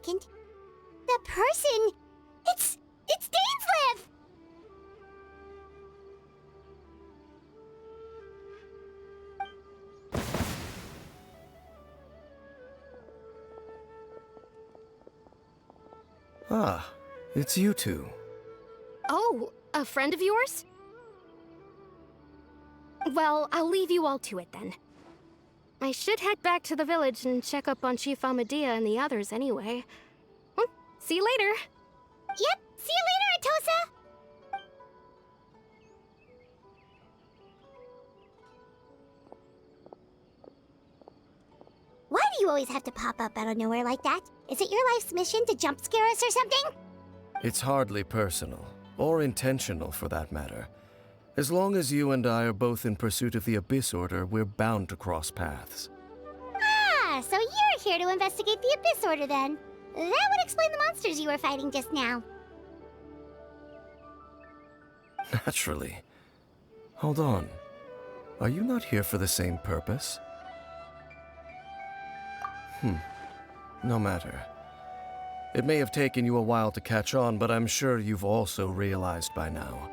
second. The person... It's Dainslev! Ah, it's you two. Oh, a friend of yours? Well, I'll leave you all to it then. I should head back to the village and check up on Chief Amadea and the others anyway. Well, see you later. Yep, see you later, Atosa! Why do you always have to pop up out of nowhere like that? Is it your life's mission to jump scare us or something? It's hardly personal, or intentional for that matter. As long as you and I are both in pursuit of the Abyss Order, we're bound to cross paths. Ah, so you're here to investigate the Abyss Order then. That would explain the monsters you were fighting just now. Naturally. Hold on. Are you not here for the same purpose? No matter. It may have taken you a while to catch on, but I'm sure you've also realized by now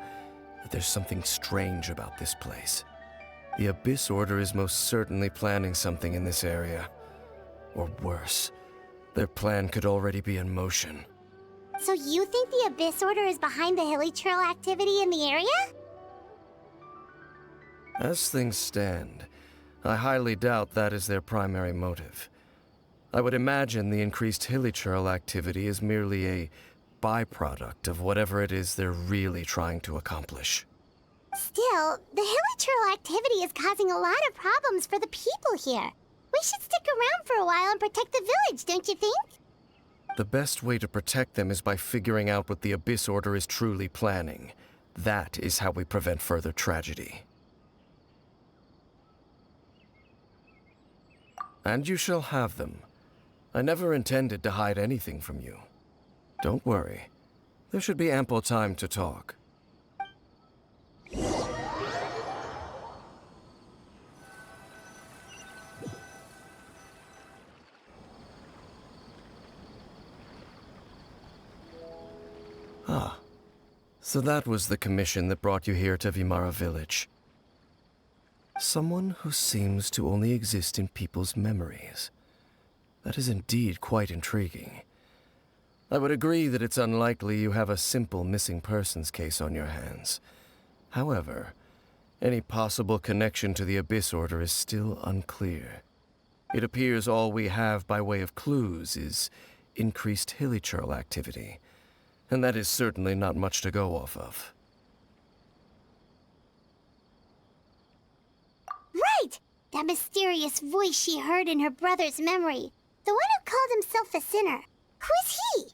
that there's something strange about this place. The Abyss Order is most certainly planning something in this area. Or worse, their plan could already be in motion. So you think the Abyss Order is behind the hilly trail activity in the area? As things stand, I highly doubt that is their primary motive. I would imagine the increased hilichurl activity is merely a byproduct of whatever it is they're really trying to accomplish. Still, the hilichurl activity is causing a lot of problems for the people here. We should stick around for a while and protect the village, don't you think? The best way to protect them is by figuring out what the Abyss Order is truly planning. That is how we prevent further tragedy. And you shall have them. I never intended to hide anything from you. Don't worry. There should be ample time to talk. Ah, so that was the commission that brought you here to Vimara Village. Someone who seems to only exist in people's memories. That is indeed quite intriguing. I would agree that it's unlikely you have a simple missing persons case on your hands. However, any possible connection to the Abyss Order is still unclear. It appears all we have by way of clues is increased hilichurl activity, and that is certainly not much to go off of. Right! That mysterious voice she heard in her brother's memory. The one who called himself a sinner. Who is he?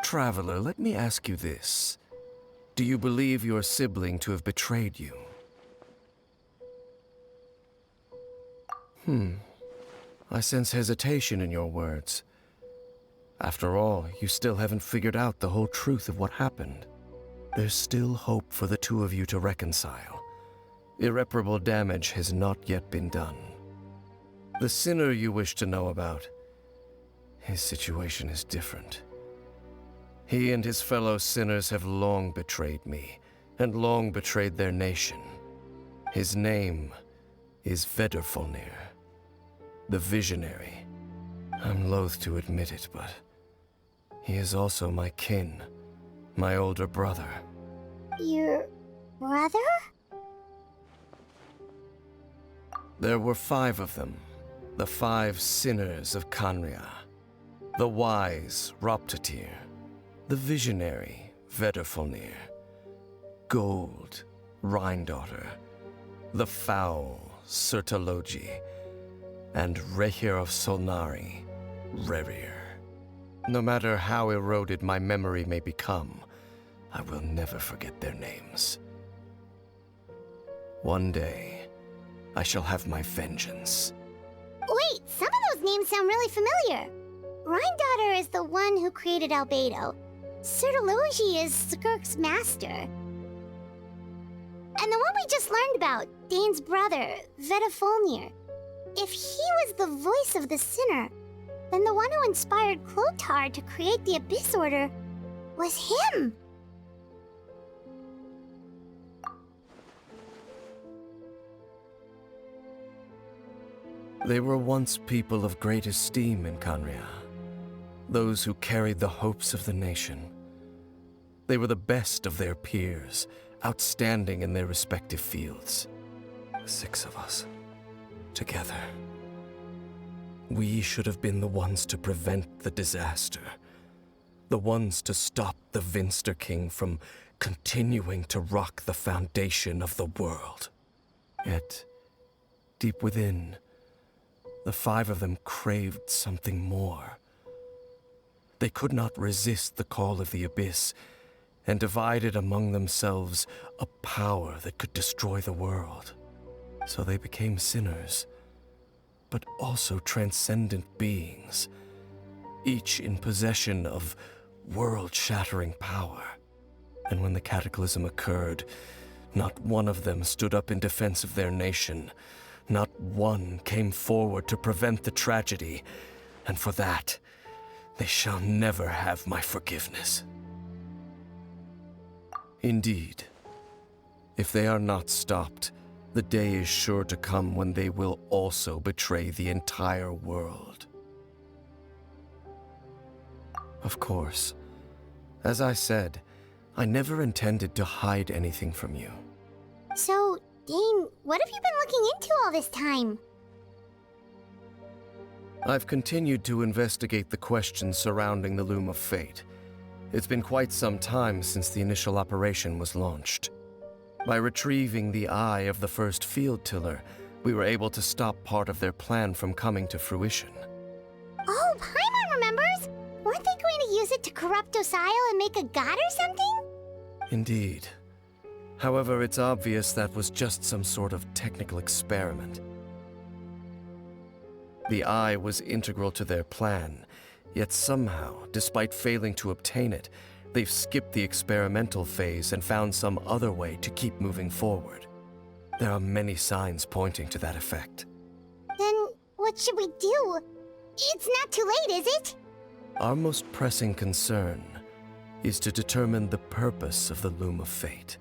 Traveler, let me ask you this. Do you believe your sibling to have betrayed you? I sense hesitation in your words. After all, you still haven't figured out the whole truth of what happened. There's still hope for the two of you to reconcile. Irreparable damage has not yet been done. The sinner you wish to know about, his situation is different. He and his fellow sinners have long betrayed me, and long betrayed their nation. His name is Vedrfolnir, the Visionary. I'm loath to admit it, but he is also my kin, my older brother. Your brother? There were 5 of them, the 5 sinners of Kanria. The wise, Roptatir. The visionary, Vedrfolnir. Gold, Rhine-daughter. The foul, Sertologi. And Rehir of Solnari, Rerir. No matter how eroded my memory may become, I will never forget their names. One day, I shall have my vengeance. Wait, some of those names sound really familiar. Rhine-daughter is the one who created Albedo. Sertologi is Skirk's master. And the one we just learned about, Dane's brother, Vedafulnir. If he was the voice of the sinner, then the one who inspired Clothar to create the Abyss Order was him. They were once people of great esteem in Khaenri'ah, those who carried the hopes of the nation. They were the best of their peers, outstanding in their respective fields. 6 of us, together. We should have been the ones to prevent the disaster, the ones to stop the Vinster King from continuing to rock the foundation of the world. Yet, deep within, the 5 of them craved something more. They could not resist the call of the Abyss, and divided among themselves a power that could destroy the world. So they became sinners, but also transcendent beings, each in possession of world-shattering power. And when the cataclysm occurred, not one of them stood up in defense of their nation. Not one came forward to prevent the tragedy, and for that, they shall never have my forgiveness. Indeed, if they are not stopped, the day is sure to come when they will also betray the entire world. Of course, as I said, I never intended to hide anything from you. So, Dane, what have you been looking into all this time? I've continued to investigate the questions surrounding the Loom of Fate. It's been quite some time since the initial operation was launched. By retrieving the eye of the first field tiller, we were able to stop part of their plan from coming to fruition. Oh, Paimon remembers! Weren't they going to use it to corrupt Osial and make a god or something? Indeed. However, it's obvious that was just some sort of technical experiment. The eye was integral to their plan, yet somehow, despite failing to obtain it, they've skipped the experimental phase and found some other way to keep moving forward. There are many signs pointing to that effect. Then, what should we do? It's not too late, is it? Our most pressing concern is to determine the purpose of the Loom of Fate.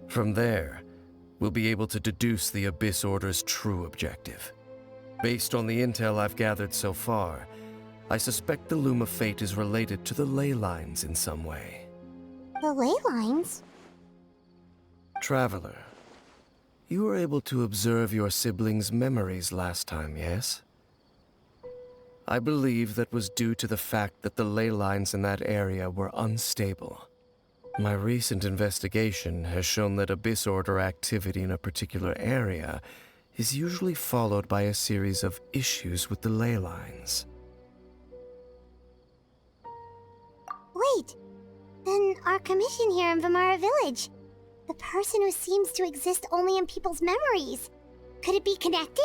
From there, we'll be able to deduce the Abyss Order's true objective. Based on the intel I've gathered so far, I suspect the Loom of Fate is related to the ley lines in some way. The ley lines? Traveler, you were able to observe your siblings' memories last time, yes? I believe that was due to the fact that the ley lines in that area were unstable. My recent investigation has shown that Abyss Order activity in a particular area is usually followed by a series of issues with the ley lines. Wait, then our commission here in Vimara Village, the person who seems to exist only in people's memories, could it be connected?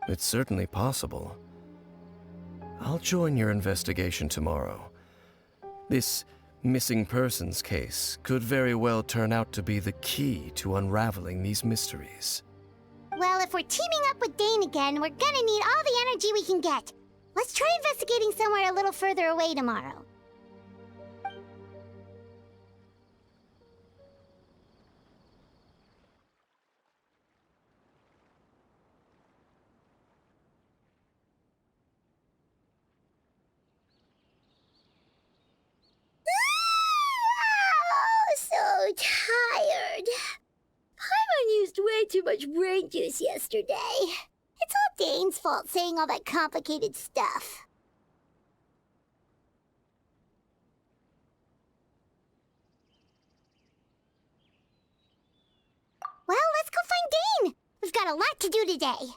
It's certainly possible. I'll join your investigation tomorrow. This missing persons case could very well turn out to be the key to unraveling these mysteries. Well, if we're teaming up with Dane again, we're gonna need all the energy we can get. Let's try investigating somewhere a little further away tomorrow. So tired. Paimon used way too much brain juice yesterday. It's all Dane's fault saying all that complicated stuff. Well, let's go find Dane. We've got a lot to do today.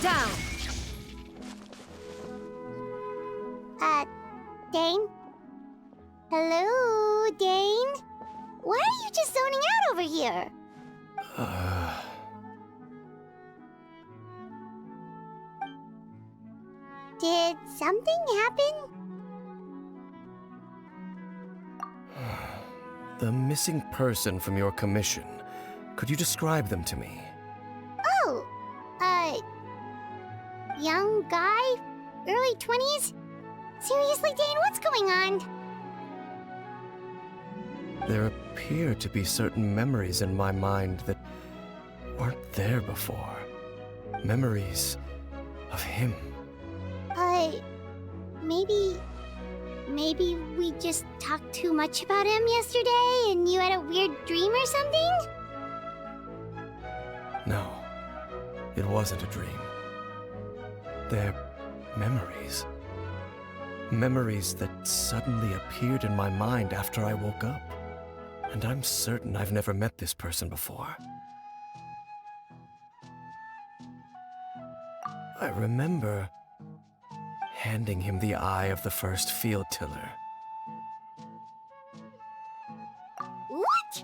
down! Dane? Hello, Dane? Why are you just zoning out over here? Did something happen? The missing person from your commission. Could you describe them to me? Oh, young guy? Early 20s? Seriously, Dane, what's going on? There appear to be certain memories in my mind that weren't there before. Memories of him. Maybe we just talked too much about him yesterday and you had a weird dream or something? No, it wasn't a dream. They're memories. Memories that suddenly appeared in my mind after I woke up. And I'm certain I've never met this person before. I remember handing him the eye of the first field tiller. What?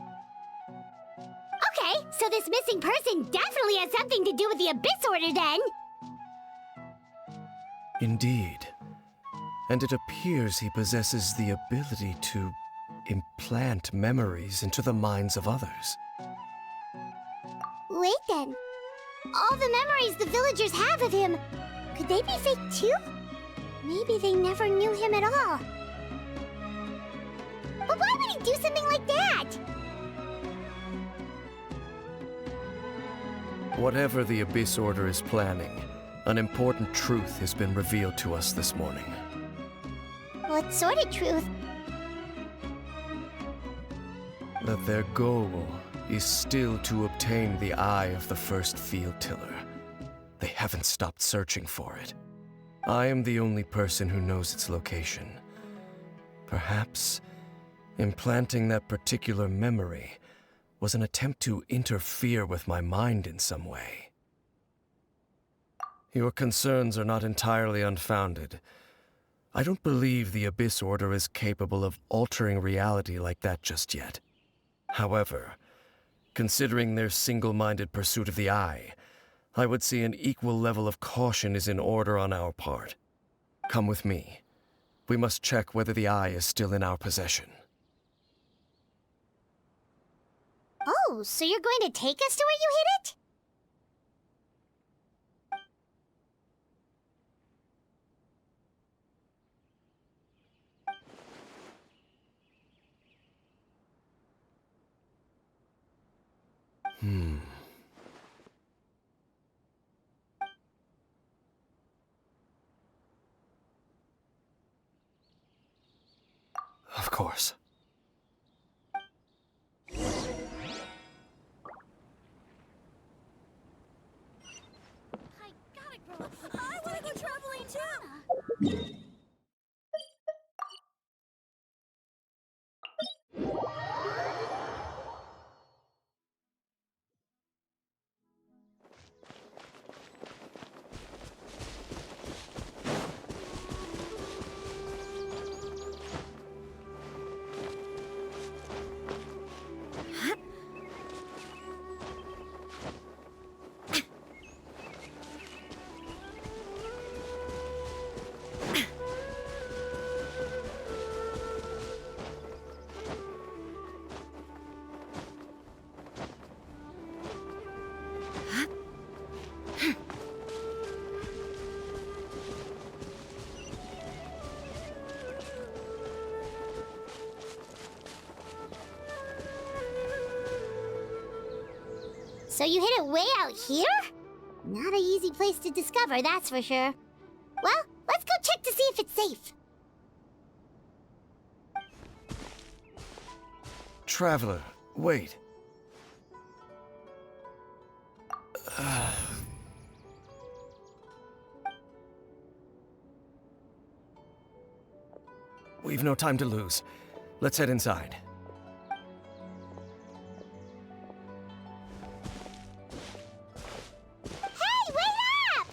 Okay, so this missing person definitely has something to do with the Abyss Order then! Indeed. And it appears he possesses the ability to implant memories into the minds of others. Wait then. All the memories the villagers have of him, could they be fake too? Maybe they never knew him at all. But why would he do something like that? Whatever the Abyss Order is planning, an important truth has been revealed to us this morning. What sort of truth? That their goal is still to obtain the eye of the first field tiller. They haven't stopped searching for it. I am the only person who knows its location. Perhaps implanting that particular memory was an attempt to interfere with my mind in some way. Your concerns are not entirely unfounded. I don't believe the Abyss Order is capable of altering reality like that just yet. However, considering their single-minded pursuit of the eye, I would say an equal level of caution is in order on our part. Come with me. We must check whether the eye is still in our possession. Oh, so you're going to take us to where you hid it? Of course. I gotta grow up. I wanna go traveling too! So you hid it way out here? Not an easy place to discover, that's for sure. Well, let's go check to see if it's safe. Traveler, wait. We've no time to lose. Let's head inside. Hey, wait up!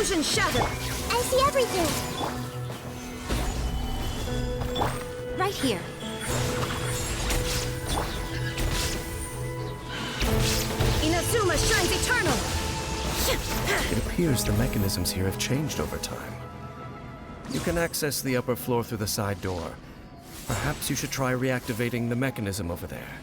Illusion shattered! I see everything! Right here. Inazuma shines eternal! It appears the mechanisms here have changed over time. You can access the upper floor through the side door. Perhaps you should try reactivating the mechanism over there.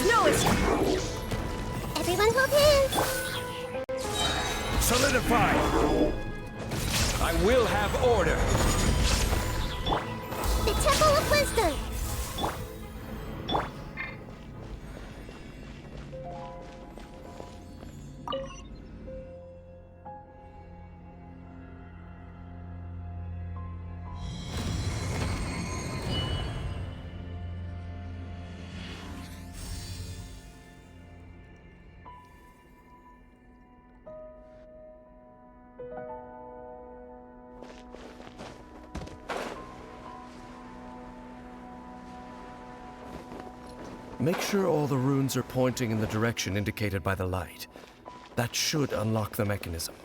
No escape! Everyone hold hands! Solidify! I will have order! The Temple of Wisdom! Make sure all the runes are pointing in the direction indicated by the light. That should unlock the mechanism.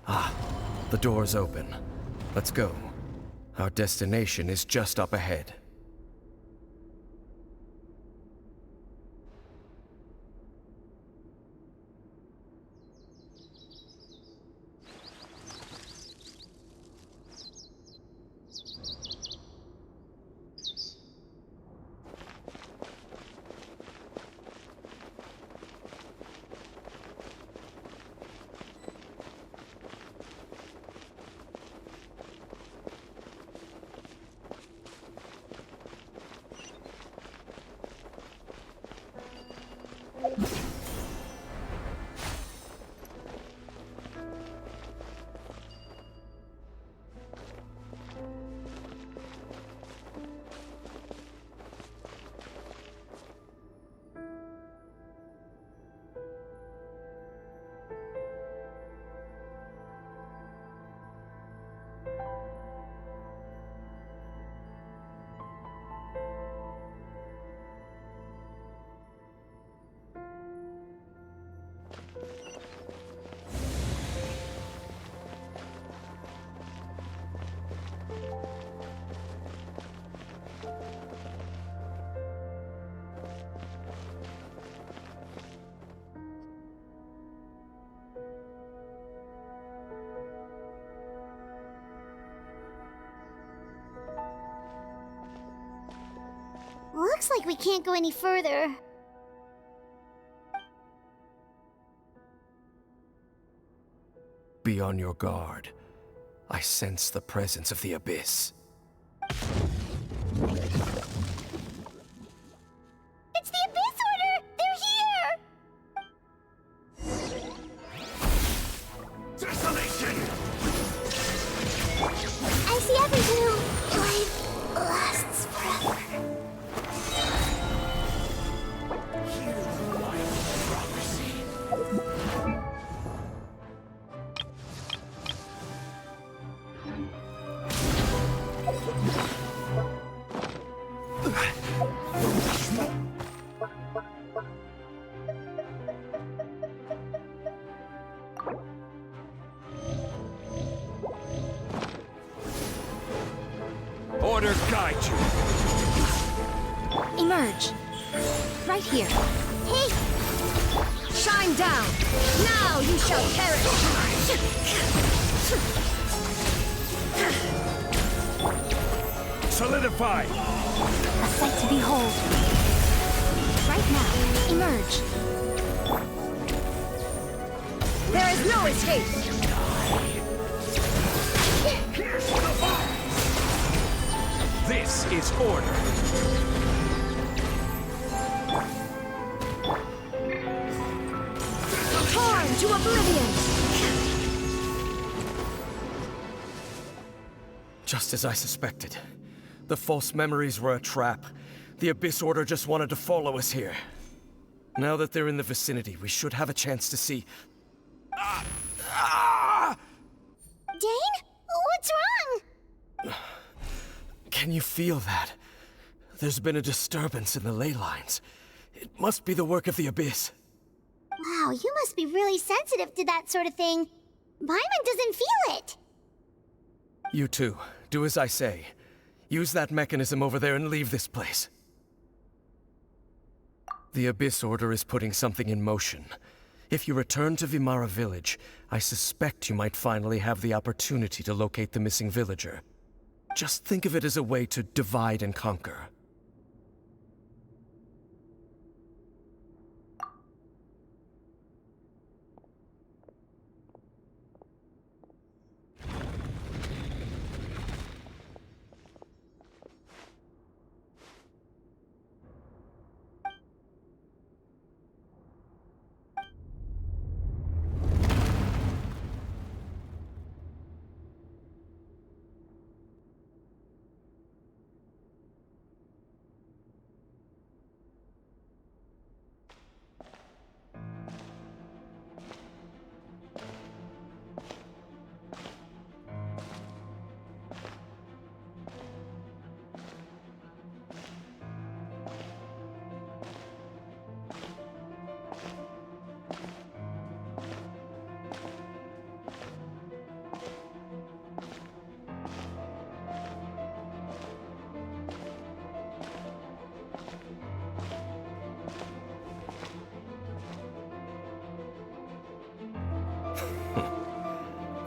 Ah, the door's open. Let's go. Our destination is just up ahead. Looks like we can't go any further. Be on your guard. I sense the presence of the Abyss. It's the Abyss Order! They're emerge. Right here. Hey! Shine down! Now you shall perish! Solidify! A sight to behold. Right now, emerge. There is no escape! This is order. Torn to oblivion! Just as I suspected. The false memories were a trap. The Abyss Order just wanted to follow us here. Now that they're in the vicinity, we should have a chance to see... Dane? What's wrong? Can you feel that? There's been a disturbance in the ley lines. It must be the work of the Abyss. Wow, you must be really sensitive to that sort of thing. Paimon doesn't feel it. You too. Do as I say. Use that mechanism over there and leave this place. The Abyss Order is putting something in motion. If you return to Vimara Village, I suspect you might finally have the opportunity to locate the missing villager. Just think of it as a way to divide and conquer.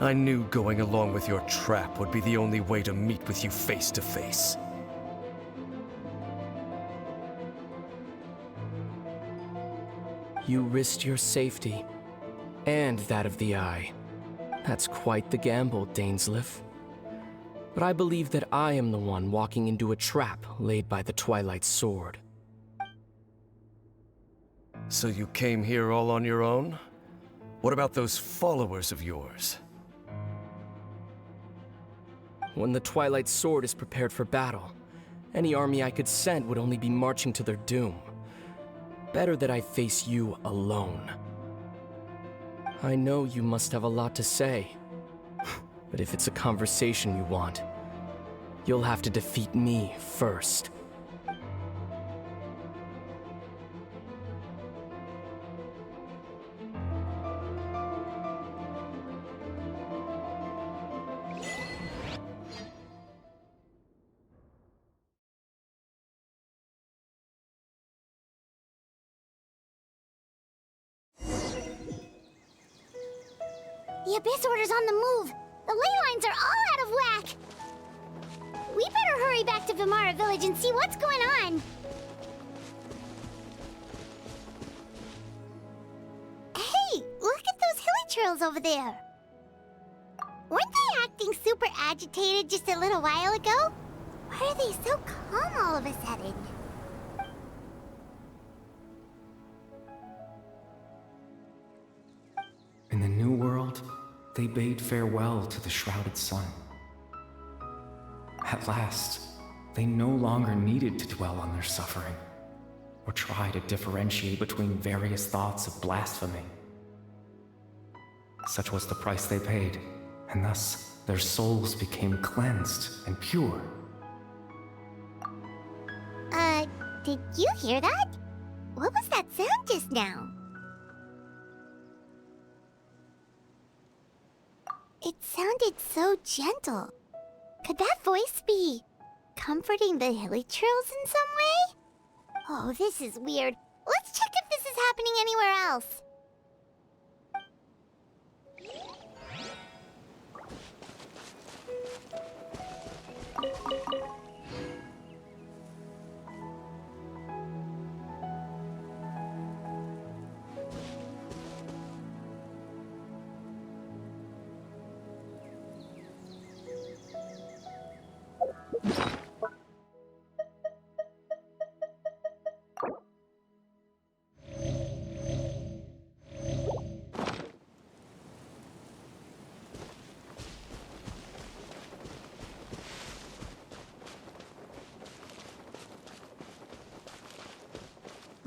I knew going along with your trap would be the only way to meet with you face to face. You risked your safety, and that of the Eye. That's quite the gamble, Dainsleif. But I believe that I am the one walking into a trap laid by the Twilight Sword. So you came here all on your own? What about those followers of yours? When the Twilight Sword is prepared for battle, any army I could send would only be marching to their doom. Better that I face you alone. I know you must have a lot to say, but if it's a conversation you want, you'll have to defeat me first. The Abyss Order's on the move. The ley lines are all out of whack. We better hurry back to Vimara Village and see what's going on. Hey, look at those hilly trails over there. Weren't they acting super agitated just a little while ago? Why are they so calm all of a sudden? In the New World, they bade farewell to the shrouded sun. At last, they no longer needed to dwell on their suffering, or try to differentiate between various thoughts of blasphemy. Such was the price they paid, and thus their souls became cleansed and pure. Did you hear that? What was that sound just now? It sounded so gentle. Could that voice be comforting the hilly trails in some way? Oh, this is weird. Let's check if this is happening anywhere else.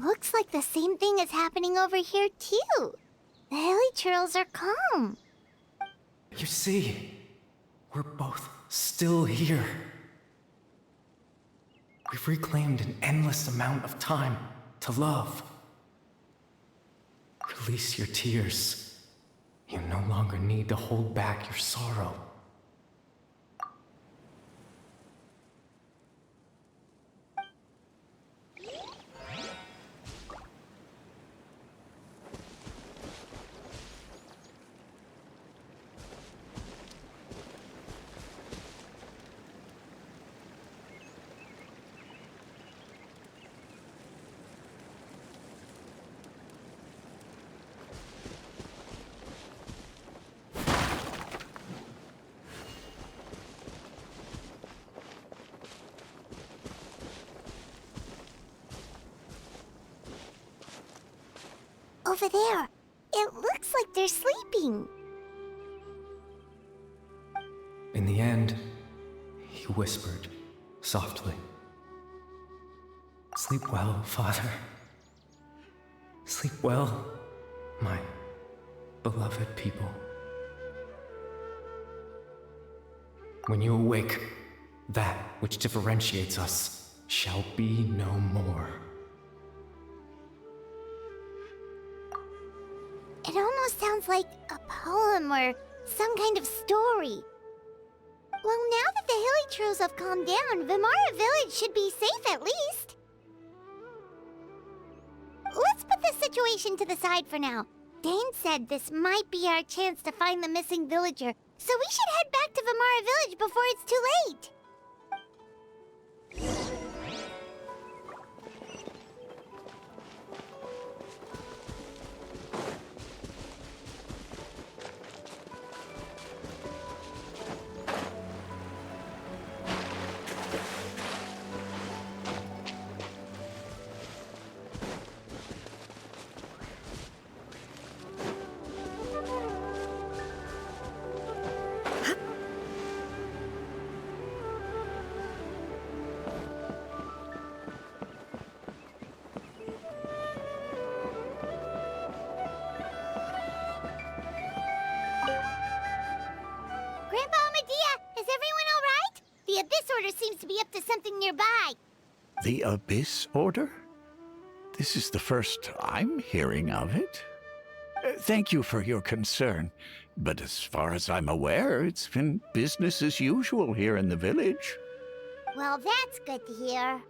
Looks like the same thing is happening over here, too. The hilly churls are calm. You see, we're both still here. We've reclaimed an endless amount of time to love. Release your tears. You no longer need to hold back your sorrow. Over there. It looks like they're sleeping. In the end, he whispered softly. Sleep well, Father. Sleep well, my beloved people. When you awake, that which differentiates us shall be no more. It almost sounds like a poem or some kind of story. Well, now that the hilly churls have calmed down, Vimara Village should be safe at least. Let's put this situation to the side for now. Dane said this might be our chance to find the missing villager, so we should head back to Vimara Village before it's too late. Grandpa Medea, is everyone all right? The Abyss Order seems to be up to something nearby. The Abyss Order? This is the first I'm hearing of it. Thank you for your concern, but as far as I'm aware, it's been business as usual here in the village. Well, that's good to hear.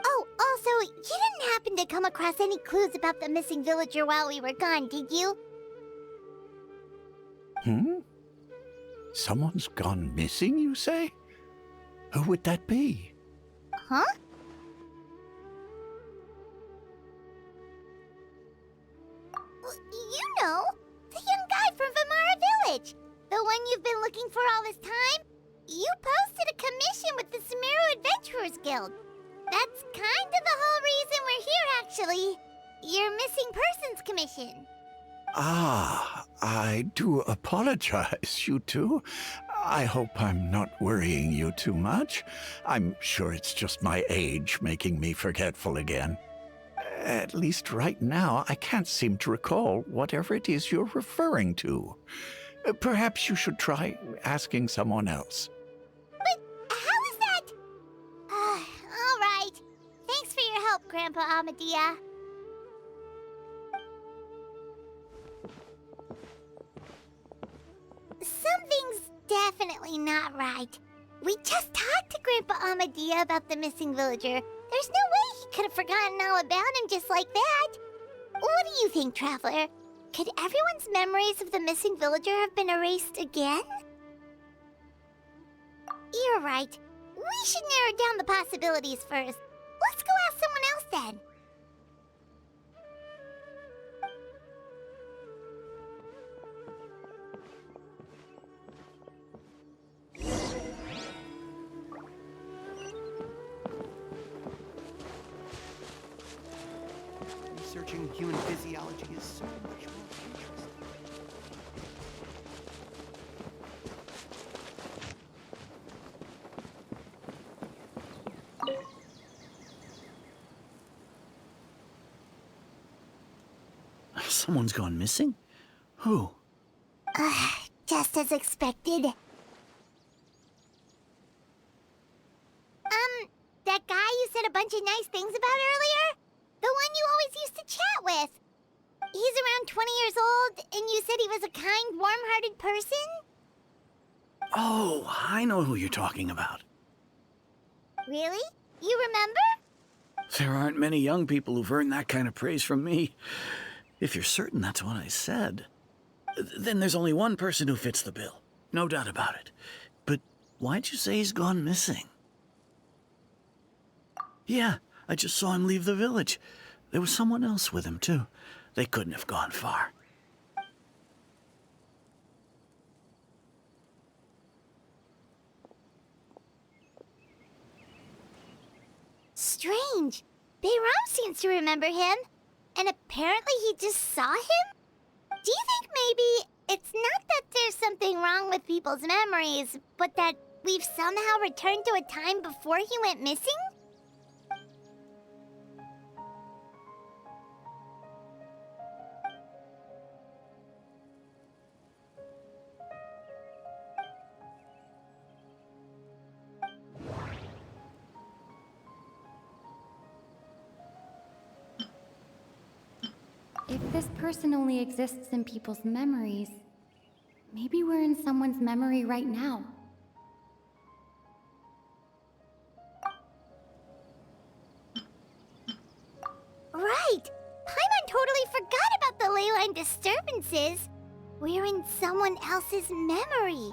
Oh, also, you didn't happen to come across any clues about the missing villager while we were gone, did you? Someone's gone missing, you say? Who would that be? Huh? You know, the young guy from Vimara Village. The one you've been looking for all this time. You posted a commission with the Sumeru Adventurers Guild. That's kind of the whole reason we're here, actually. Your missing persons commission. Ah, I do apologize, you two. I hope I'm not worrying you too much. I'm sure it's just my age making me forgetful again. At least right now, I can't seem to recall whatever it is you're referring to. Perhaps you should try asking someone else. But how is that? All right. Thanks for your help, Grandpa Amadea. Something's definitely not right. We just talked to Grandpa Amadea about the missing villager. There's no way he could have forgotten all about him just like that. What do you think, Traveler? Could everyone's memories of the missing villager have been erased again? You're right. We should narrow down the possibilities first. Let's go ask someone else then. Researching human physiology is so much more interesting. Someone's gone missing? Who? Just as expected. That guy you said a bunch of nice things about earlier? The one you always used to chat with. He's around 20 years old, and you said he was a kind, warm-hearted person? Oh, I know who you're talking about. Really? You remember? There aren't many young people who've earned that kind of praise from me. If you're certain that's what I said, then there's only one person who fits the bill. No doubt about it. But why'd you say he's gone missing? Yeah, I just saw him leave the village. There was someone else with him, too. They couldn't have gone far. Strange. Bayram seems to remember him. And apparently he just saw him? Do you think maybe it's not that there's something wrong with people's memories, but that we've somehow returned to a time before he went missing? If this person only exists in people's memories, maybe we're in someone's memory right now. Right! Paimon totally forgot about the ley line disturbances. We're in someone else's memory.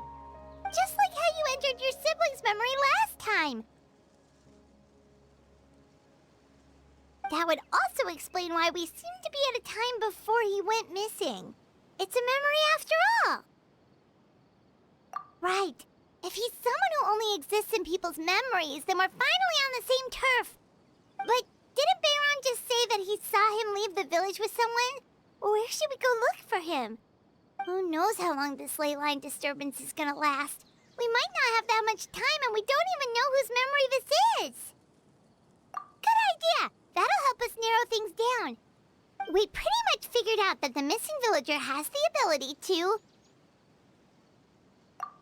Just like how you entered your sibling's memory last time. That would also explain why we seem to be at a time before he went missing. It's a memory after all. Right. If he's someone who only exists in people's memories, then we're finally on the same turf. But didn't Bayron just say that he saw him leave the village with someone? Where should we go look for him? Who knows how long this ley line disturbance is gonna last? We might not have that much time, and we don't even know whose memory this is. Good idea! That'll help us narrow things down. We pretty much figured out that the missing villager has the ability to...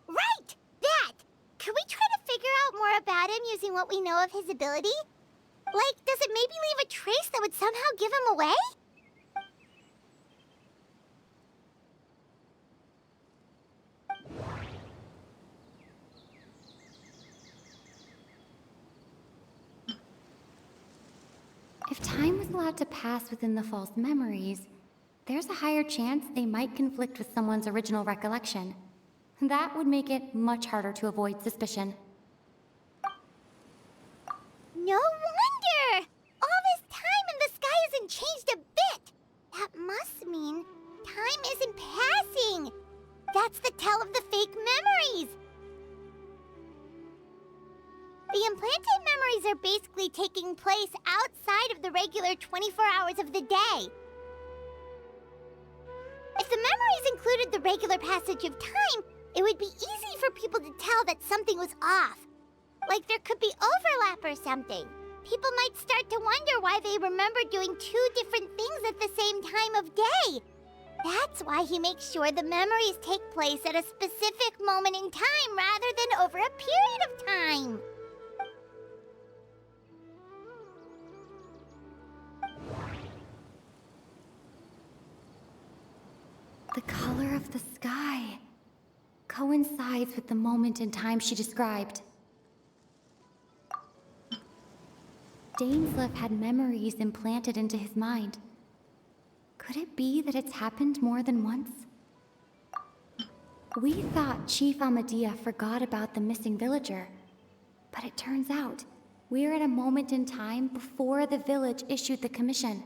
Right! That! Could we try to figure out more about him using what we know of his ability? Like, does it maybe leave a trace that would somehow give him away? If time was allowed to pass within the false memories, there's a higher chance they might conflict with someone's original recollection. That would make it much harder to avoid suspicion. No wonder! All this time and the sky hasn't changed a bit! That must mean time isn't passing! That's the tell of the fake memories! The implanted memories are basically taking place outside of the regular 24 hours of the day. If the memories included the regular passage of time, it would be easy for people to tell that something was off. Like there could be overlap or something. People might start to wonder why they remember doing two different things at the same time of day. That's why he makes sure the memories take place at a specific moment in time rather than over a period of time. The color of the sky coincides with the moment in time she described. Dainsleif had memories implanted into his mind. Could it be that it's happened more than once? We thought Chief Amadea forgot about the missing villager, but it turns out we're at a moment in time before the village issued the commission.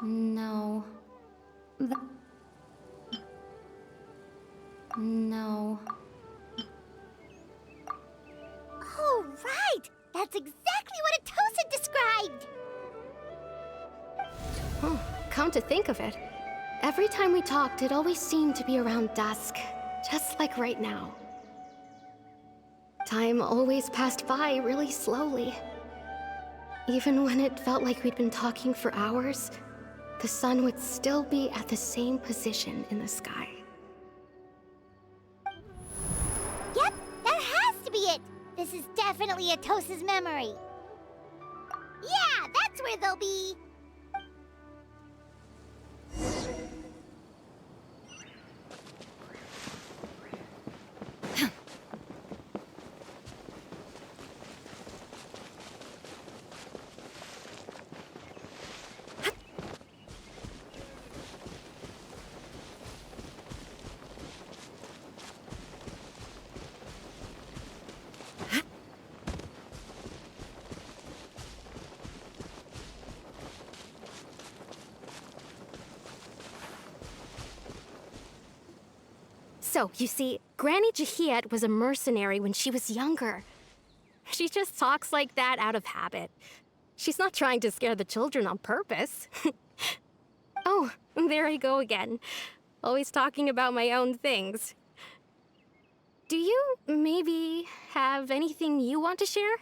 No. No. Oh, right! That's exactly what Atosa described! Oh, come to think of it, every time we talked, it always seemed to be around dusk, just like right now. Time always passed by really slowly. Even when it felt like we'd been talking for hours, the sun would still be at the same position in the sky. Yep, that has to be it! This is definitely Atosa's memory. Yeah, that's where they'll be! So, you see, Granny Jahiet was a mercenary when she was younger. She just talks like that out of habit. She's not trying to scare the children on purpose. Oh, there I go again. Always talking about my own things. Do you maybe have anything you want to share?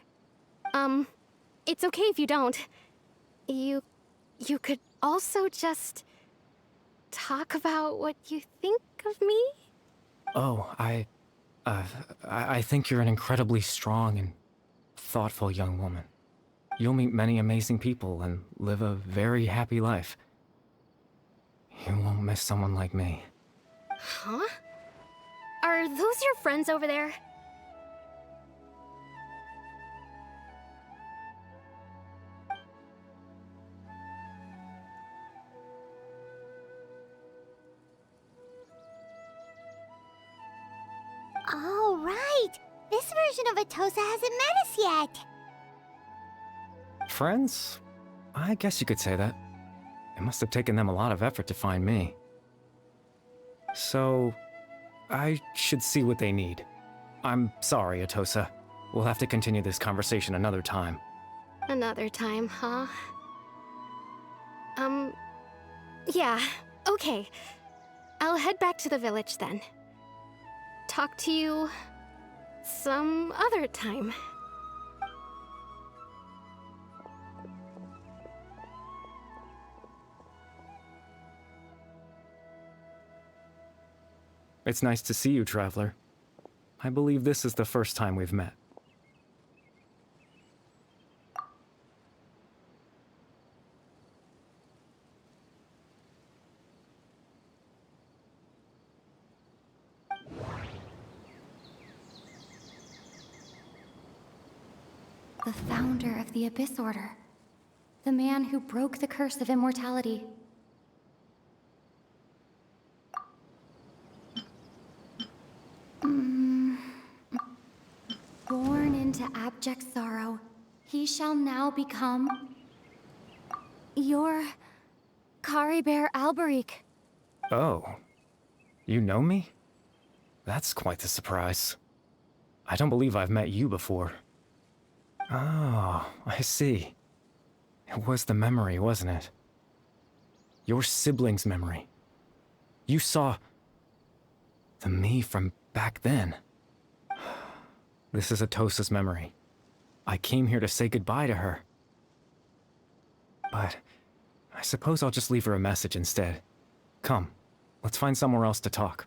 It's okay if you don't. You could also just talk about what you think of me? Oh, I think you're an incredibly strong and thoughtful young woman. You'll meet many amazing people and live a very happy life. You won't miss someone like me. Huh? Are those your friends over there? Oh, right! This version of Atosa hasn't met us yet! Friends? I guess you could say that. It must have taken them a lot of effort to find me. So, I should see what they need. I'm sorry, Atosa. We'll have to continue this conversation another time. Another time, huh? Yeah, okay. I'll head back to the village then. Talk to you some other time. It's nice to see you, Traveler. I believe this is the first time we've met. The founder of the Abyss Order. The man who broke the curse of immortality. Born into abject sorrow, he shall now become... your... Caribert Alberic. Oh. You know me? That's quite the surprise. I don't believe I've met you before. Oh, I see. It was the memory, wasn't it? Your sibling's memory. You saw... the me from back then. This is Atosa's memory. I came here to say goodbye to her. But I suppose I'll just leave her a message instead. Come, let's find somewhere else to talk.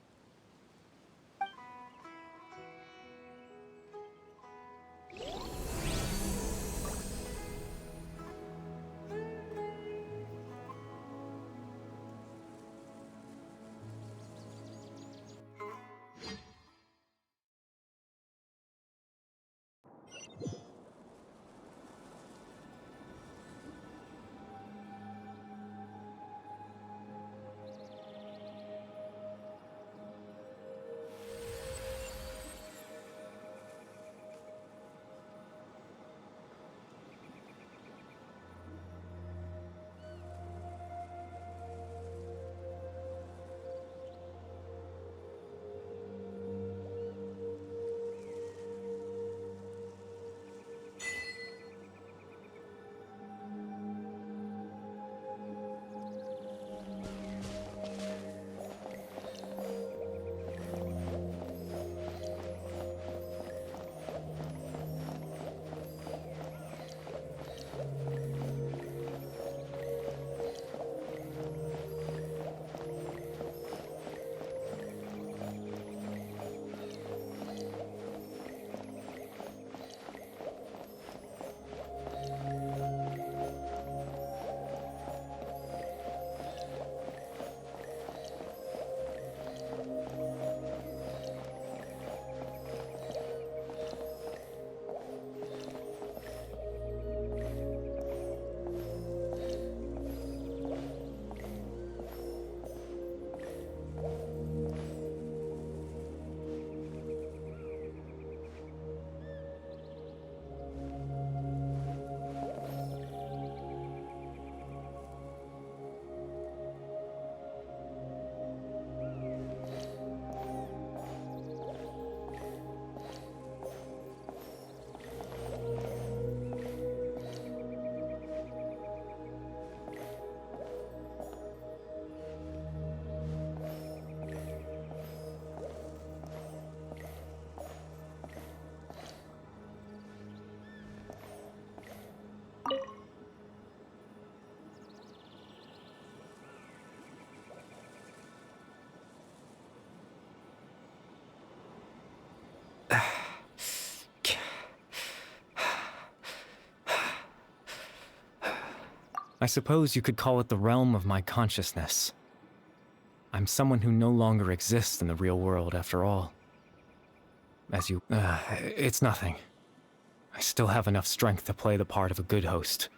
I suppose you could call it the realm of my consciousness. I'm someone who no longer exists in the real world, after all. It's nothing. I still have enough strength to play the part of a good host.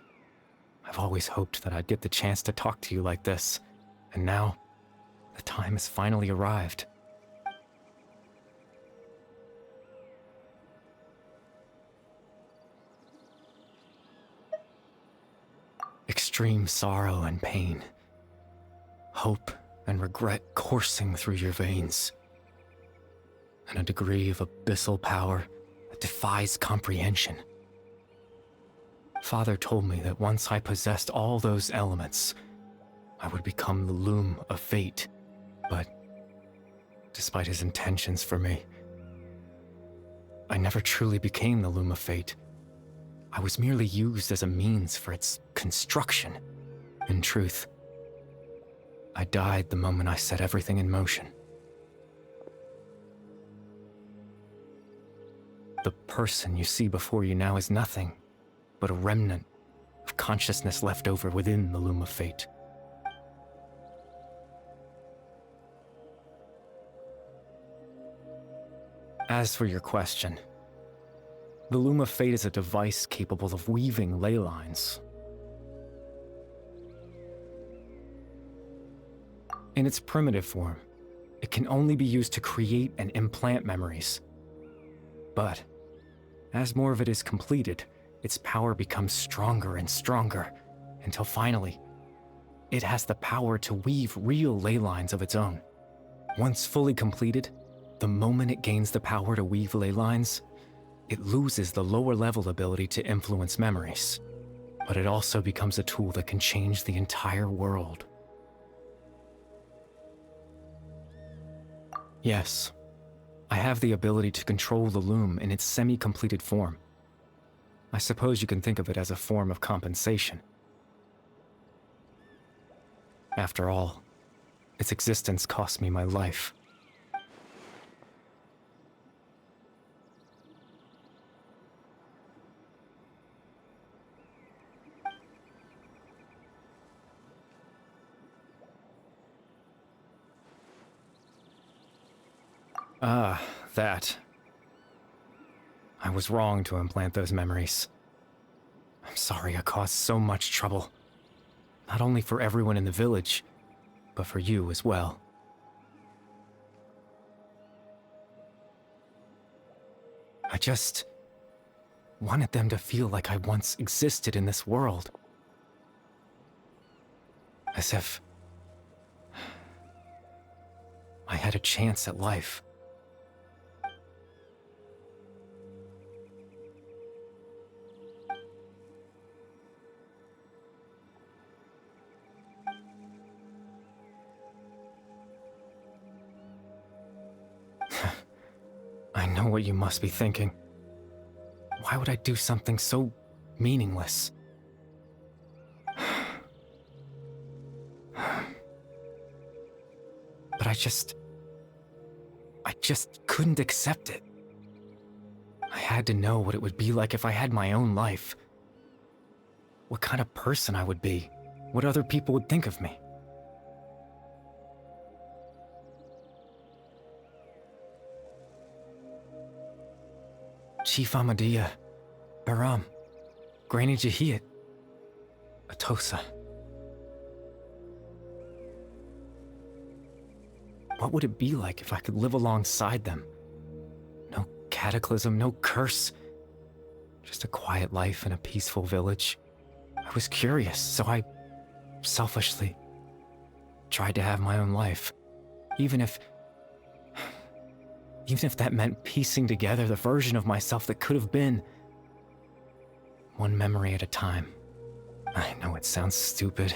I've always hoped that I'd get the chance to talk to you like this, and now, the time has finally arrived. Extreme sorrow and pain. Hope and regret coursing through your veins. And a degree of abyssal power that defies comprehension. Father told me that once I possessed all those elements, I would become the loom of fate. But despite his intentions for me, I never truly became the loom of fate. I was merely used as a means for its construction. In truth, I died the moment I set everything in motion. The person you see before you now is nothing but a remnant of consciousness left over within the loom of fate. As for your question, the loom of fate is a device capable of weaving ley lines. In its primitive form, it can only be used to create and implant memories. But as more of it is completed, its power becomes stronger and stronger, until finally, it has the power to weave real ley lines of its own. Once fully completed, the moment it gains the power to weave ley lines, it loses the lower level ability to influence memories. But it also becomes a tool that can change the entire world. Yes, I have the ability to control the loom in its semi-completed form. I suppose you can think of it as a form of compensation. After all, its existence cost me my life. Ah, that. I was wrong to implant those memories. I'm sorry I caused so much trouble. Not only for everyone in the village, but for you as well. I just wanted them to feel like I once existed in this world. As if I had a chance at life. I know what you must be thinking. Why would I do something so meaningless? But I just couldn't accept it. I had to know what it would be like if I had my own life. What kind of person I would be. What other people would think of me. Chief Ahmadiyya, Baram, Granny Jahiyat, Atosa. What would it be like if I could live alongside them? No cataclysm, no curse. Just a quiet life in a peaceful village. I was curious, so I selfishly tried to have my own life. Even if that meant piecing together the version of myself that could have been. One memory at a time. I know it sounds stupid.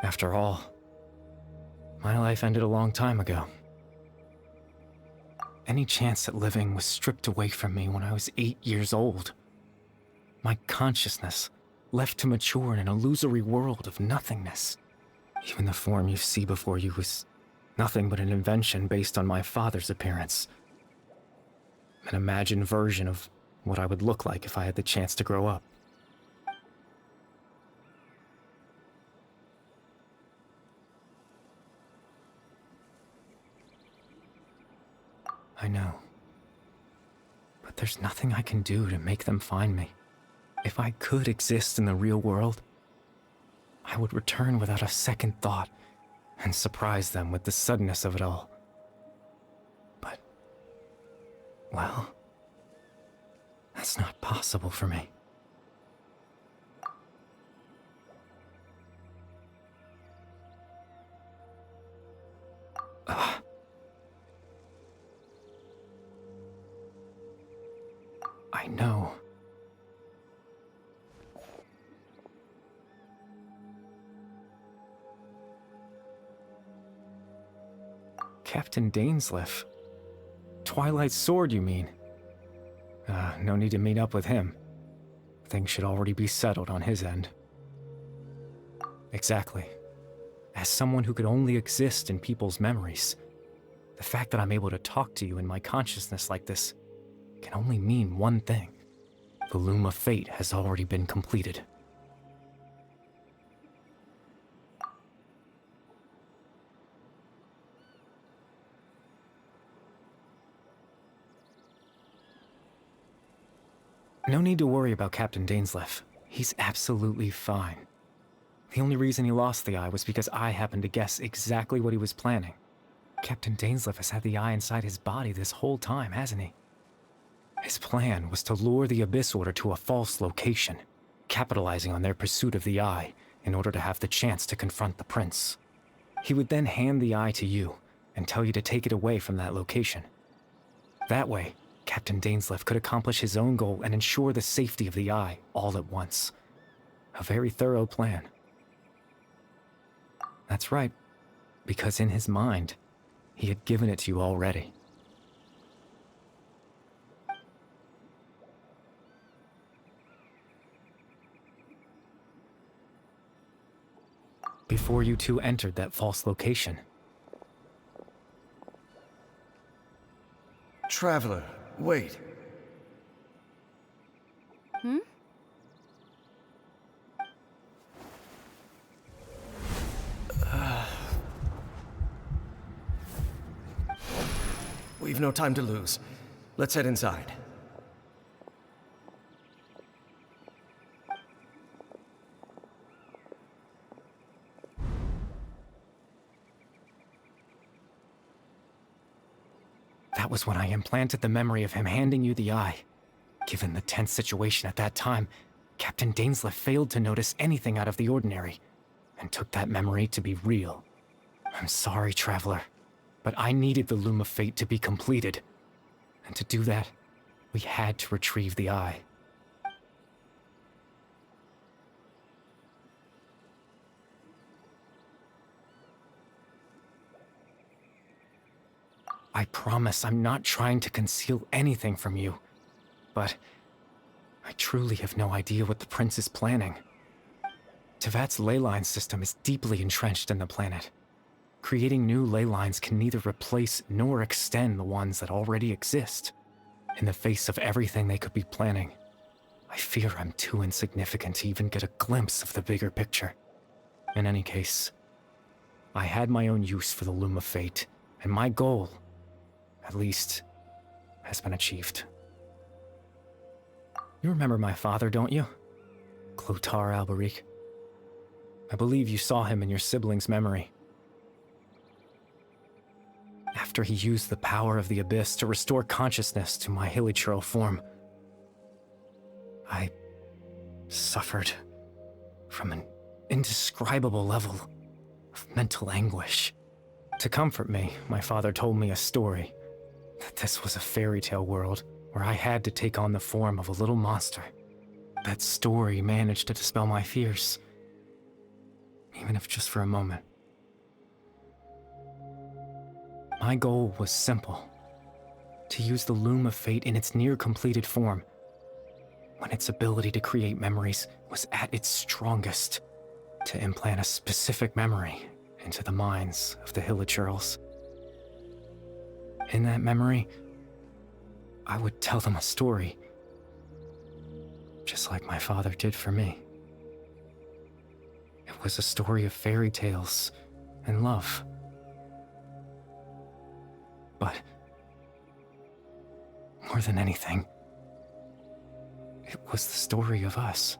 After all, my life ended a long time ago. Any chance at living was stripped away from me when I was 8 years old. My consciousness left to mature in an illusory world of nothingness. Even the form you see before you was nothing but an invention based on my father's appearance. An imagined version of what I would look like if I had the chance to grow up. I know. But there's nothing I can do to make them find me. If I could exist in the real world, I would return without a second thought and surprise them with the suddenness of it all. But, well, that's not possible for me. I know. Captain Dainsleif. Twilight Sword, you mean? No need to meet up with him. Things should already be settled on his end. Exactly. As someone who could only exist in people's memories, the fact that I'm able to talk to you in my consciousness like this can only mean one thing. The Loom of Fate has already been completed. No need to worry about Captain Dainsleif. He's absolutely fine. The only reason he lost the eye was because I happened to guess exactly what he was planning. Captain Dainsleif has had the eye inside his body this whole time, hasn't he? His plan was to lure the Abyss Order to a false location, capitalizing on their pursuit of the eye in order to have the chance to confront the prince. He would then hand the eye to you and tell you to take it away from that location. That way, Captain Dainsleif could accomplish his own goal and ensure the safety of the eye all at once. A very thorough plan. That's right, because in his mind, he had given it to you already. Before you two entered that false location. Traveler, wait. We've no time to lose. Let's head inside. That was when I implanted the memory of him handing you the eye. Given the tense situation at that time, Captain Dainsleif failed to notice anything out of the ordinary, and took that memory to be real. I'm sorry, Traveler, but I needed the Loom of Fate to be completed. And to do that, we had to retrieve the eye. I promise I'm not trying to conceal anything from you, but I truly have no idea what the prince is planning. Tevat's ley line system is deeply entrenched in the planet. Creating new ley lines can neither replace nor extend the ones that already exist. In the face of everything they could be planning, I fear I'm too insignificant to even get a glimpse of the bigger picture. In any case, I had my own use for the Loom of Fate, and my goal, at least, has been achieved. You remember my father, don't you? Clotar Alberic. I believe you saw him in your sibling's memory. After he used the power of the Abyss to restore consciousness to my hilichurl form, I suffered from an indescribable level of mental anguish. To comfort me, my father told me a story, that this was a fairy tale world where I had to take on the form of a little monster. That story managed to dispel my fears, even if just for a moment. My goal was simple: to use the Loom of Fate in its near-completed form, when its ability to create memories was at its strongest, to implant a specific memory into the minds of the hilichurls. In that memory, I would tell them a story, just like my father did for me. It was a story of fairy tales and love. But more than anything, it was the story of us.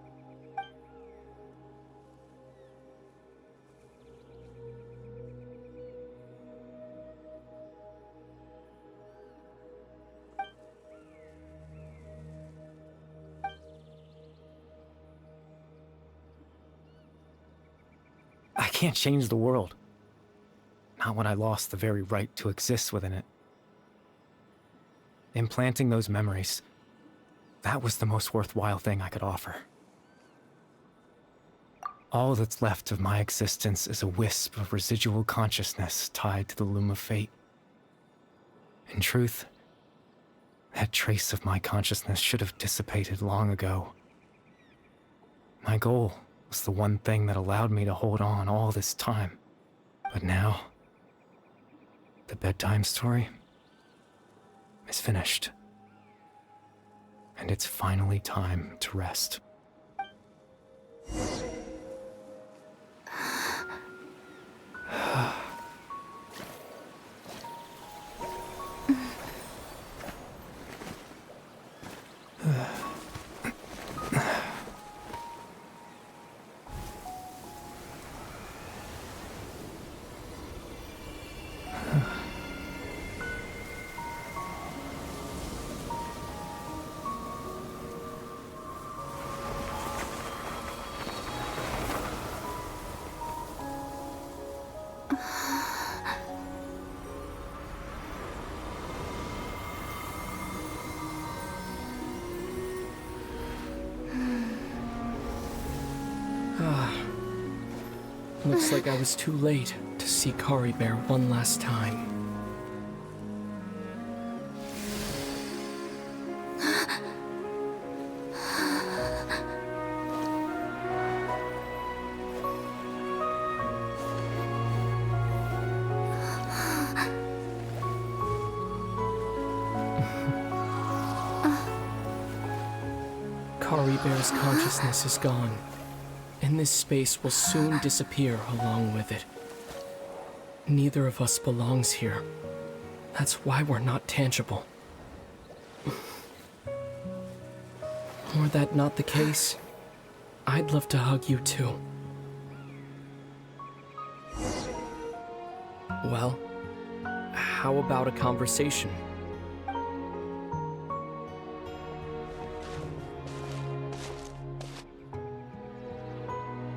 I can't change the world. Not when I lost the very right to exist within it. Implanting those memories, that was the most worthwhile thing I could offer. All that's left of my existence is a wisp of residual consciousness tied to the loom of fate. In truth, that trace of my consciousness should have dissipated long ago. My goal was the one thing that allowed me to hold on all this time. But now, the bedtime story is finished. And it's finally time to rest. Looks like I was too late to see Kari Bear one last time. Kari Bear's consciousness is gone, and this space will soon disappear along with it. Neither of us belongs here. That's why we're not tangible. Were that not the case, I'd love to hug you too. Well, how about a conversation?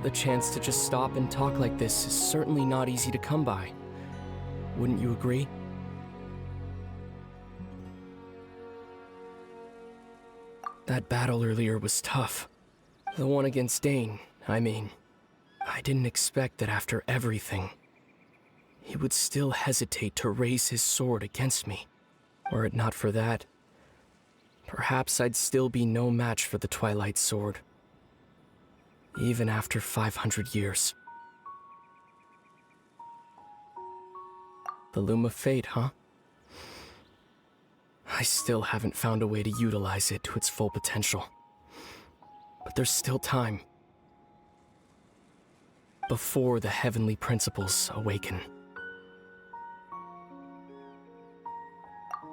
The chance to just stop and talk like this is certainly not easy to come by. Wouldn't you agree? That battle earlier was tough. The one against Dane, I mean. I didn't expect that after everything, he would still hesitate to raise his sword against me. Were it not for that, perhaps I'd still be no match for the Twilight Sword. Even after 500 years. The Loom of Fate, huh? I still haven't found a way to utilize it to its full potential. But there's still time. Before the heavenly principles awaken.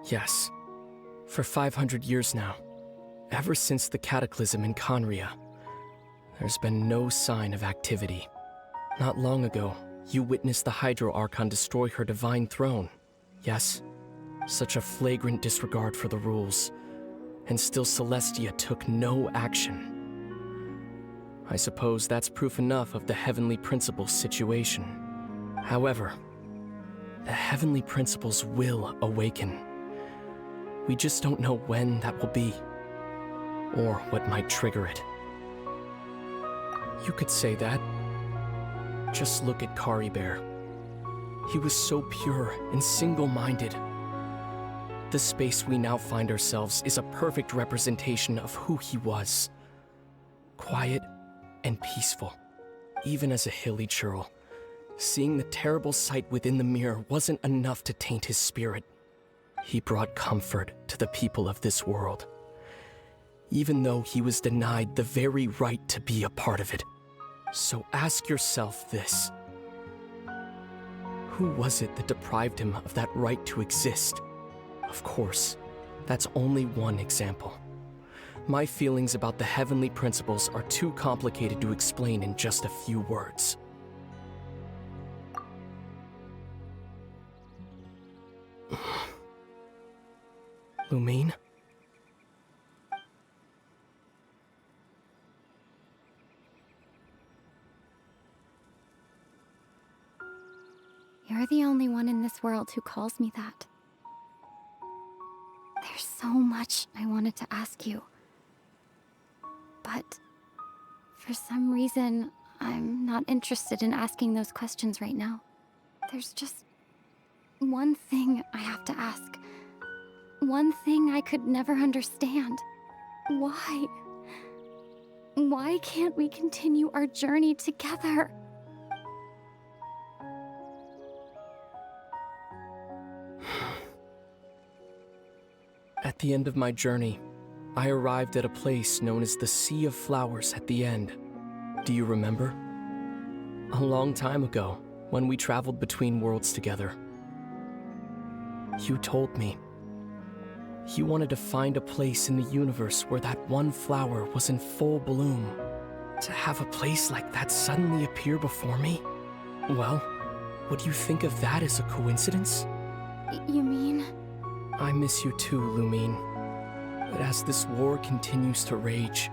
Yes, for 500 years now, ever since the cataclysm in Conria, there's been no sign of activity. Not long ago, you witnessed the Hydro Archon destroy her divine throne. Yes, such a flagrant disregard for the rules. And still Celestia took no action. I suppose that's proof enough of the Heavenly Principles situation. However, the Heavenly Principles will awaken. We just don't know when that will be, or what might trigger it. You could say that. Just look at Kari Bear. He was so pure and single-minded. The space we now find ourselves is a perfect representation of who he was. Quiet and peaceful. Even as a hilly churl, seeing the terrible sight within the mirror wasn't enough to taint his spirit. He brought comfort to the people of this world, even though he was denied the very right to be a part of it. So ask yourself this. Who was it that deprived him of that right to exist? Of course, That's only one example. My feelings about the heavenly principles are too complicated to explain in just a few words. Lumine? You're the only one in this world who calls me that. There's so much I wanted to ask you. But for some reason, I'm not interested in asking those questions right now. There's just one thing I have to ask. One thing I could never understand. Why? Why can't we continue our journey together? At the end of my journey, I arrived at a place known as the Sea of Flowers at the end. Do you remember? A long time ago, when we traveled between worlds together. You told me. You wanted to find a place in the universe where that one flower was in full bloom. To have a place like that suddenly appear before me? Well, would you think of that as a coincidence? You mean? I miss you too, Lumine. But as this war continues to rage,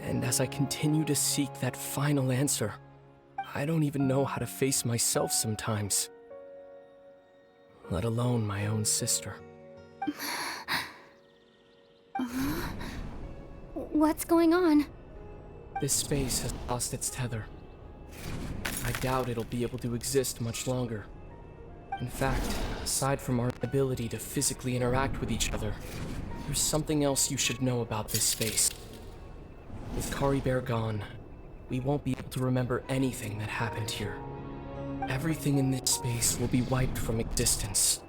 and as I continue to seek that final answer, I don't even know how to face myself sometimes. Let alone my own sister. What's going on? This space has lost its tether. I doubt it'll be able to exist much longer. In fact, aside from our ability to physically interact with each other, there's something else you should know about this space. With Caribert gone, we won't be able to remember anything that happened here. Everything in this space will be wiped from existence,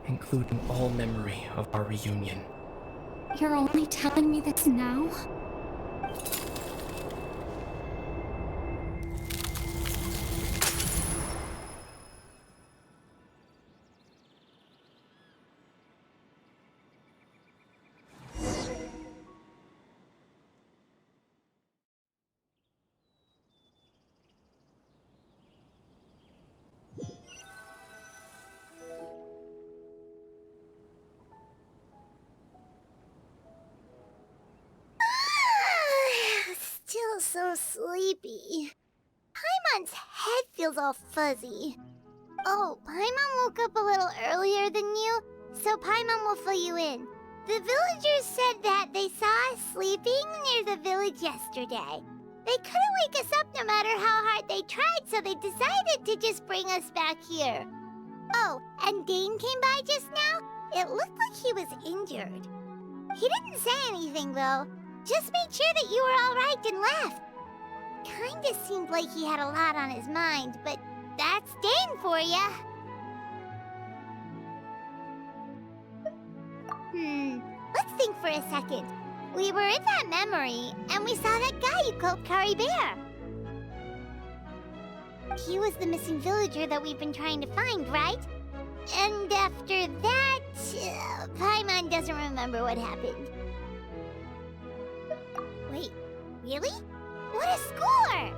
including all memory of our reunion. You're only telling me this now? Still so sleepy. Paimon's head feels all fuzzy. Oh, Paimon woke up a little earlier than you, so Paimon will fill you in. The villagers said that they saw us sleeping near the village yesterday. They couldn't wake us up no matter how hard they tried, so they decided to just bring us back here. Oh, and Dane came by just now. It looked like he was injured. He didn't say anything, though. Just made sure that you were all right and left. Kinda seemed like he had a lot on his mind, but that's Dane for ya. Let's think for a second. We were in that memory, and we saw that guy you called Caribert. He was the missing villager that we've been trying to find, right? And after that, Paimon doesn't remember what happened. Wait, really? What a score!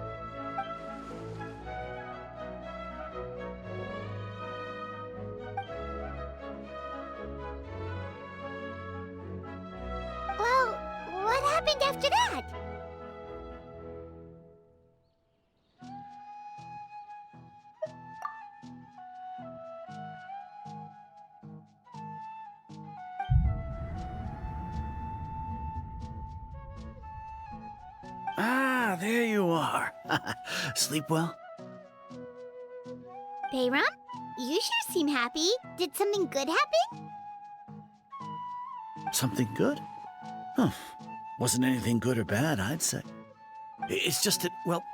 Well, what happened after that? Ah, there you are. Sleep well? Bayram, you sure seem happy. Did something good happen? Something good? Huh. Wasn't anything good or bad, I'd say. It's just that, well,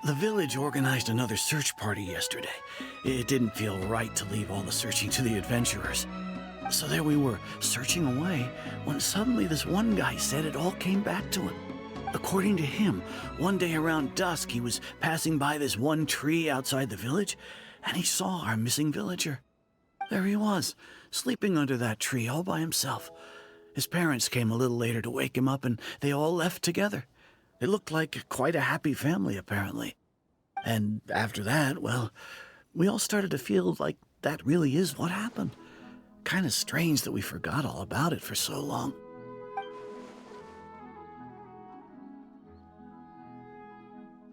the village organized another search party yesterday. It didn't feel right to leave all the searching to the adventurers. So there we were, searching away, when suddenly this one guy said it all came back to him. According to him, one day around dusk, he was passing by this one tree outside the village, and he saw our missing villager. There he was, sleeping under that tree all by himself. His parents came a little later to wake him up, and they all left together. It looked like quite a happy family, apparently. And after that, well, we all started to feel like that really is what happened. Kind of strange that we forgot all about it for so long.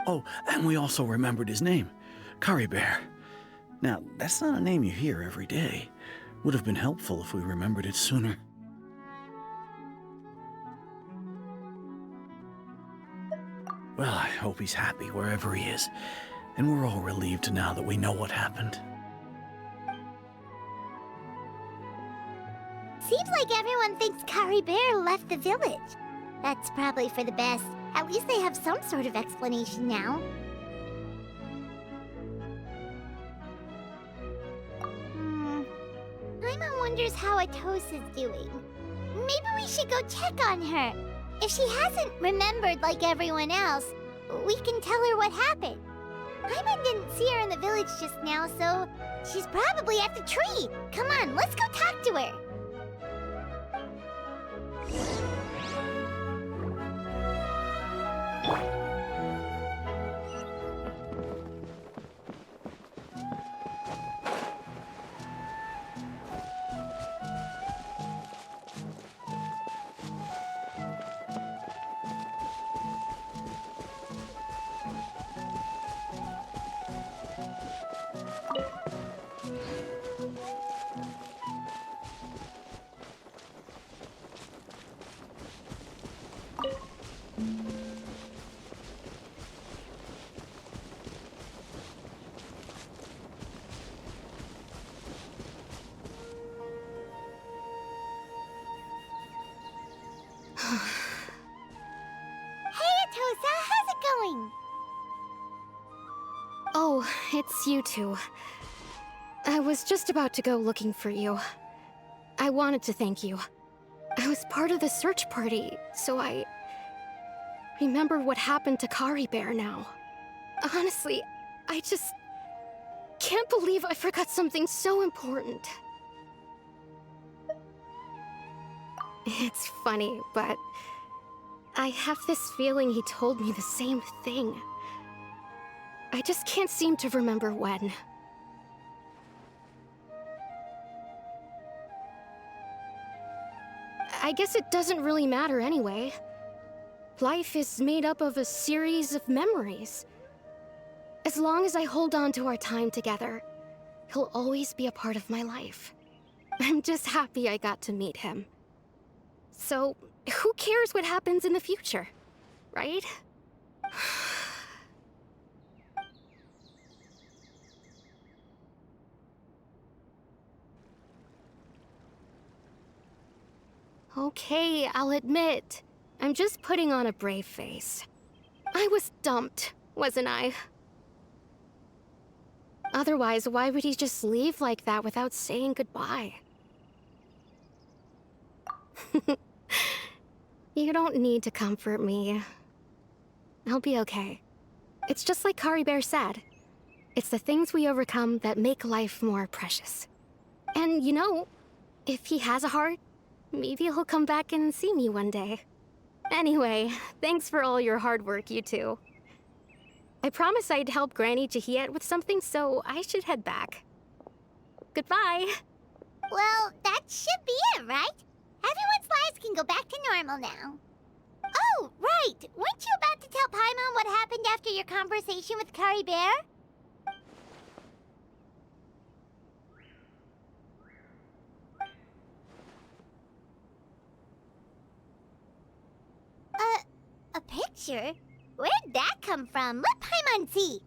Oh, and we also remembered his name, Curry Bear. Now, that's not a name you hear every day. Would have been helpful if we remembered it sooner. Well, I hope he's happy wherever he is, and we're all relieved now that we know what happened. Seems like everyone thinks Curry Bear left the village. That's probably for the best. At least they have some sort of explanation now. Paimon wonders how Atosa's doing. Maybe we should go check on her. If she hasn't remembered like everyone else, we can tell her what happened. Paimon didn't see her in the village just now, so she's probably at the tree. Come on, let's go talk to her. Oh, it's you two. I was just about to go looking for you. I wanted to thank you. I was part of the search party, so I remember what happened to Curry Bear now. Honestly, I just can't believe I forgot something so important. It's funny, but I have this feeling he told me the same thing. I just can't seem to remember when. I guess it doesn't really matter anyway. Life is made up of a series of memories. As long as I hold on to our time together, he'll always be a part of my life. I'm just happy I got to meet him. So, who cares what happens in the future, right? Okay, I'll admit, I'm just putting on a brave face. I was dumped, wasn't I? Otherwise, why would he just leave like that without saying goodbye? You don't need to comfort me. I'll be okay. It's just like Curry Bear said. It's the things we overcome that make life more precious. And you know, if he has a heart, maybe he'll come back and see me one day. Anyway, thanks for all your hard work, you two. I promised I'd help Granny Jahiet with something, so I should head back. Goodbye! Well, that should be it, right? Everyone's lives can go back to normal now. Oh, right! Weren't you about to tell Paimon what happened after your conversation with Curry Bear? A picture? Where'd that come from? Let Paimon see.